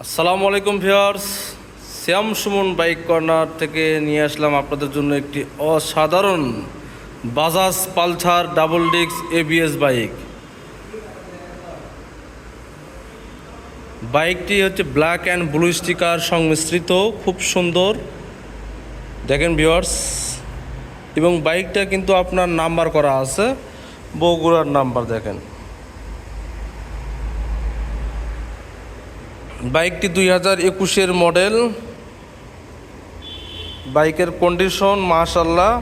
আসসালামু আলাইকুম ভিউয়ার্স, শ্যাম Suman bike corner থেকে নিয়ে আসলাম আপনাদের জন্য একটি অসাধারণ Bajaj Pulsar double disc ABS bike. বাইকটি হচ্ছে ব্ল্যাক অ্যান্ড ব্লু স্টিকার সংমিশ্রিত, খুব সুন্দর দেখেন ভিউয়ার্স। এবং বাইকটা কিন্তু আপনার নাম্বার করা আছে, বগুড়ার নাম্বার দেখেন। বাইকটি 2021-এর মডেল। বাইকের কন্ডিশন মাশাআল্লাহ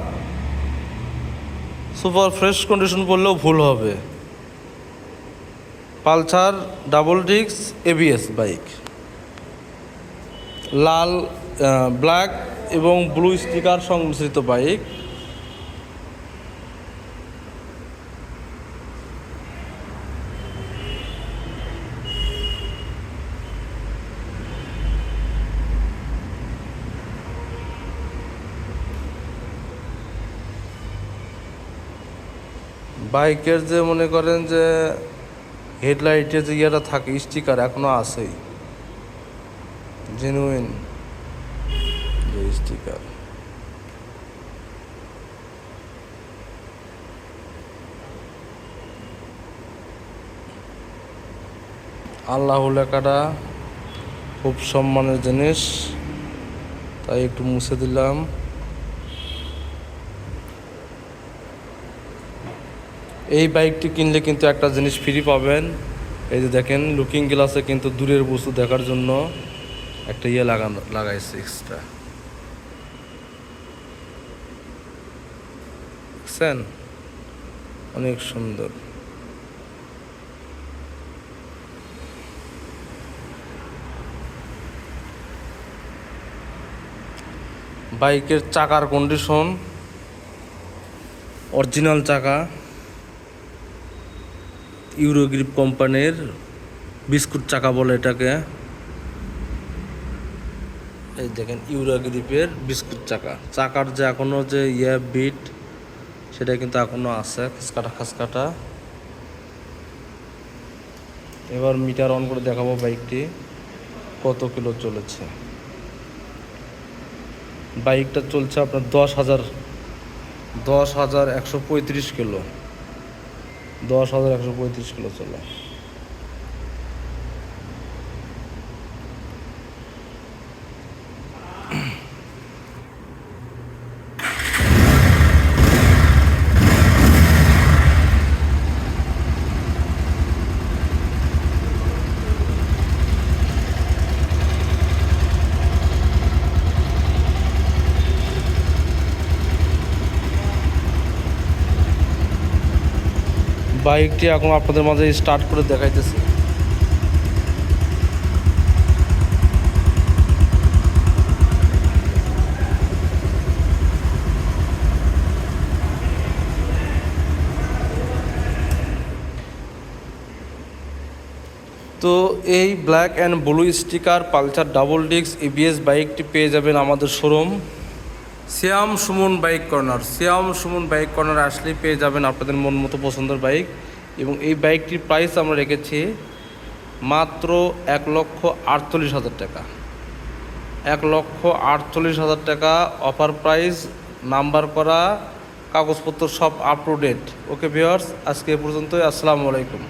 সুপার ফ্রেশ কন্ডিশন বললেও ভুল হবে। Pulsar double disc ABS bike, লাল ব্ল্যাক এবং ব্লু স্টিকার সংমিশ্রিত বাইক। বাইকের যে মনে করেন যে হেডলাইটে যে ইয়েটা থাকে স্টিকার এখনো আছেই, জেনুইন যে স্টিকার। আল্লাহ লেখাটা খুব সম্মানের জিনিস, তাই একটু মুছে দিলাম। এই বাইকটি কিনলে কিন্তু একটা জিনিস ফ্রি পাবেন। এই যে দেখেন, লুকিং গ্লাসে কিন্তু দূরের বস্তু দেখার জন্য একটা ইয়ে লাগাইছে এক্সট্রা, দেখছেন? অনেক সুন্দর। বাইকের চাকার কন্ডিশন অরিজিনাল চাকা, ইউরোগ্রিপ কোম্পানির বিস্কুট চাকা বলে এটাকে। এই দেখেন ইউরোগ্রিপের বিস্কুট চাকা। চাকার যে এখনো যে বিট সেটা কিন্তু এখনো আছে, খাসকাটা। এবার মিটার অন করে দেখাবো বাইকটি কত কিলো চলেছে। বাইকটা চলছে আপনার 10,135 কিলো, 10,135 কিলো চলে। বাইকটি এখন আপনাদের মাঝে স্টার্ট করে দেখাইতেছি। তো এই black and blue sticker Pulsar double disc ABS বাইকটি পেয়ে যাবেন আমাদের শোরুম শ্যাম সুমন বাইক কর্নার। শ্যাম সুমন বাইক কর্নার আসলেই পেয়ে যাবেন আপনাদের মন মতো পছন্দের বাইক। এবং এই বাইকটির প্রাইস আমরা রেখেছি মাত্র 1,48,000 টাকা। 1,48,000 টাকা অফার প্রাইস, নাম্বার করা, কাগজপত্র সব up to date. Okay viewers, আজকে এ পর্যন্তই। আসসালামু আলাইকুম।